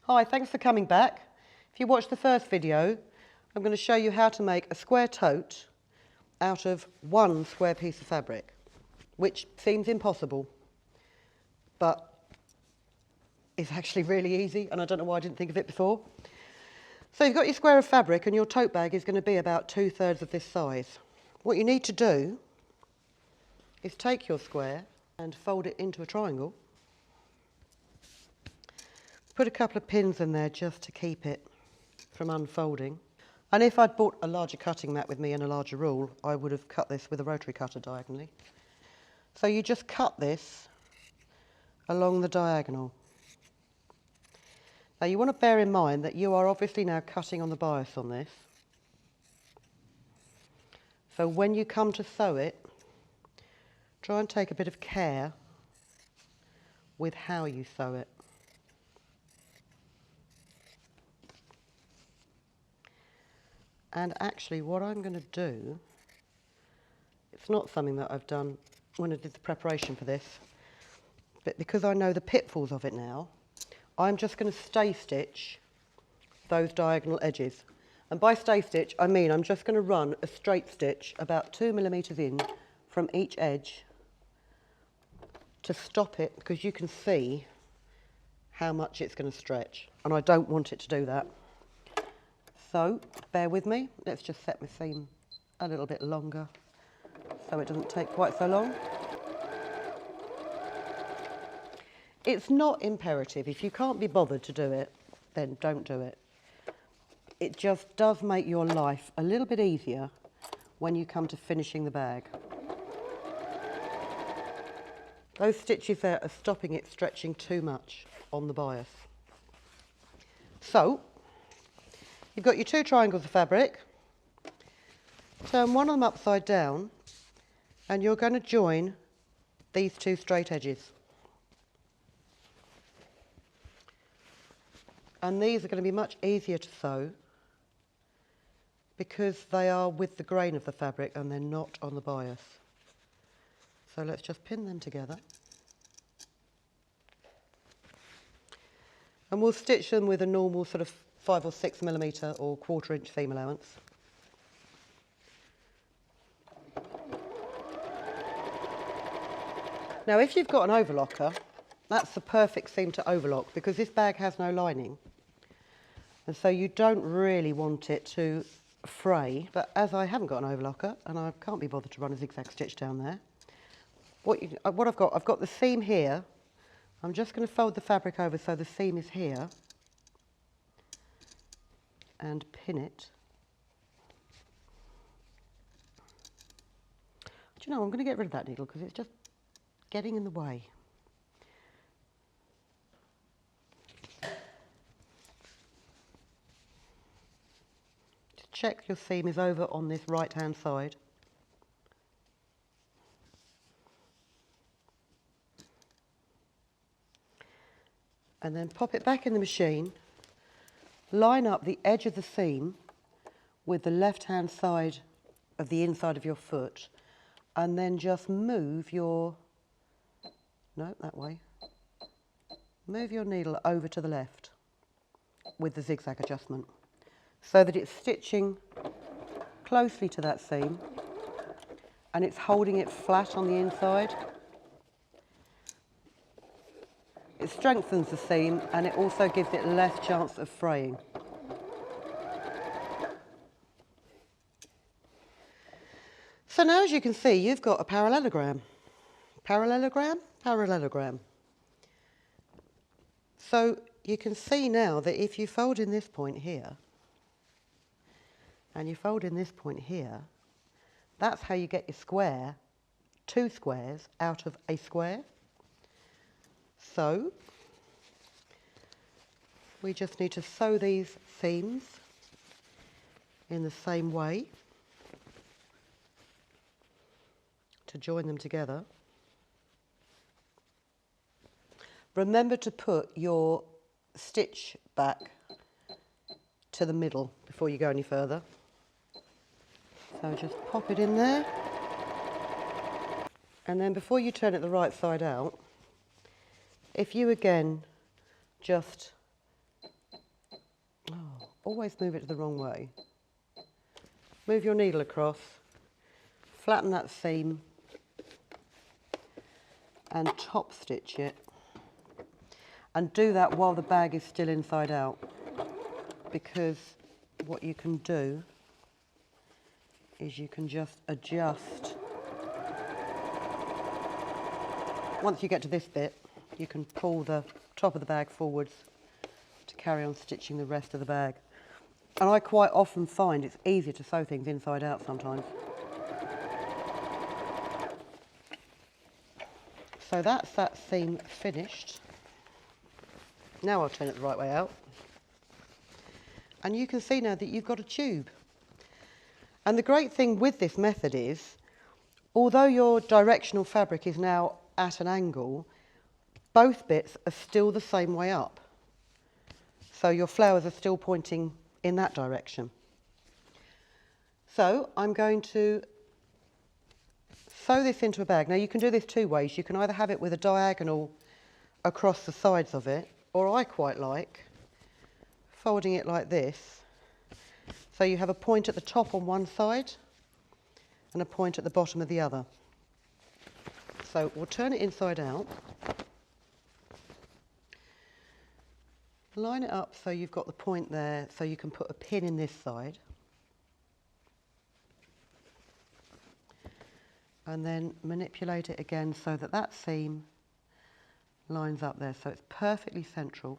Hi, thanks for coming back. If you watched the first video, I'm going to show you how to make a square tote out of one square piece of fabric, which seems impossible, but it's actually really easy, and I don't know why I didn't think of it before. So you've got your square of fabric, and your tote bag is going to be about 2/3 of this size. What you need to do is take your square and fold it into a triangle. Put a couple of pins in there just to keep it from unfolding. And if I'd bought a larger cutting mat with me and a larger rule, I would have cut this with a rotary cutter diagonally. So you just cut this along the diagonal. Now you want to bear in mind that you are obviously now cutting on the bias on this. So when you come to sew it, try and take a bit of care with how you sew it. And actually what I'm going to do, it's not something that I've done when I did the preparation for this, but because I know the pitfalls of it now, I'm just going to stay stitch those diagonal edges. And by stay stitch, I mean I'm just going to run a straight stitch about 2 millimeters in from each edge to stop it, because you can see how much it's going to stretch, and I don't want it to do that. So bear with me, let's just set my seam a little bit longer so it doesn't take quite so long. It's not imperative. If you can't be bothered to do it, then don't do it. It just does make your life a little bit easier when you come to finishing the bag. Those stitches there are stopping it stretching too much on the bias. So, you've got your 2 triangles of fabric. Turn one of them upside down, and you're going to join these 2 straight edges. And these are going to be much easier to sew because they are with the grain of the fabric and they're not on the bias. So let's just pin them together. And we'll stitch them with a normal sort of 5 or 6 millimeter or 1/4 inch seam allowance. Now if you've got an overlocker, that's the perfect seam to overlock, because this bag has no lining. And so you don't really want it to fray, but as I haven't got an overlocker and I can't be bothered to run a zigzag stitch down there, what I've got the seam here. I'm just going to fold the fabric over so the seam is here and pin it. Do you know, I'm going to get rid of that needle because it's just getting in the way. Just check your seam is over on this right hand side. And then pop it back in the machine, line up the edge of the seam with the left hand side of the inside of your foot, and then just move your, no, that way, move your needle over to the left with the zigzag adjustment so that it's stitching closely to that seam and it's holding it flat on the inside. It strengthens the seam and it also gives it less chance of fraying. So now, as you can see, you've got a parallelogram. Parallelogram? Parallelogram. So you can see now that if you fold in this point here and you fold in this point here, that's how you get your square, 2 squares out of a square. So we just need to sew these seams in the same way to join them together. Remember to put your stitch back to the middle before you go any further. So just pop it in there, and then before you turn it the right side out, if you again just always move it the wrong way. Move your needle across, flatten that seam and top stitch it. And do that while the bag is still inside out, because what you can do is you can just adjust. Once you get to this bit, you can pull the top of the bag forwards to carry on stitching the rest of the bag. And I quite often find it's easier to sew things inside out sometimes. So that's that seam finished. Now I'll turn it the right way out. And you can see now that you've got a tube. And the great thing with this method is, although your directional fabric is now at an angle, both bits are still the same way up. So your flowers are still pointing in that direction. So I'm going to sew this into a bag. Now you can do this two ways. You can either have it with a diagonal across the sides of it, or I quite like folding it like this. So you have a point at the top on one side and a point at the bottom of the other. So we'll turn it inside out. Line it up so you've got the point there, so you can put a pin in this side. And then manipulate it again so that that seam lines up there, so it's perfectly central.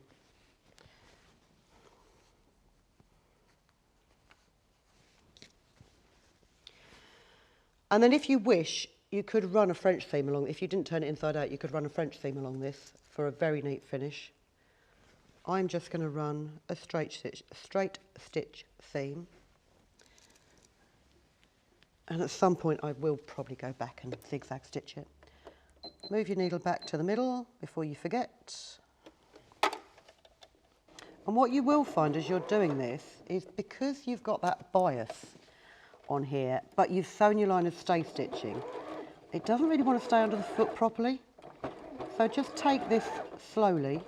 And then if you wish, you could run a French seam along. If you didn't turn it inside out, you could run a French seam along this for a very neat finish. I'm just going to run a straight stitch seam. And at some point I will probably go back and zigzag stitch it. Move your needle back to the middle before you forget. And what you will find as you're doing this is, because you've got that bias on here, but you've sewn your line of stay stitching, it doesn't really want to stay under the foot properly. So just take this slowly.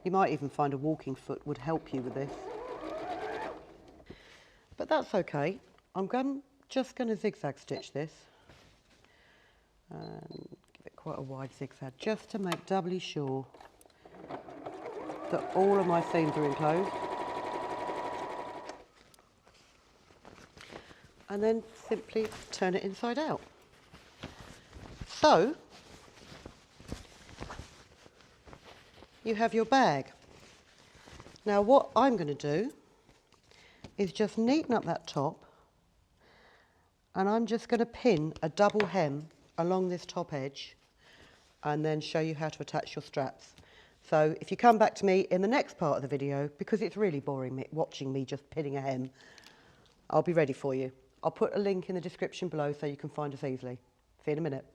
You might even find a walking foot would help you with this. But that's okay. I'm just going to zigzag stitch this. And give it quite a wide zigzag, just to make doubly sure that all of my seams are enclosed. And then simply turn it inside out. So you have your bag. Now what I'm going to do is just neaten up that top, and I'm just going to pin a double hem along this top edge and then show you how to attach your straps. So if you come back to me in the next part of the video, because it's really boring watching me just pinning a hem, I'll be ready for you. I'll put a link in the description below so you can find us easily. See you in a minute.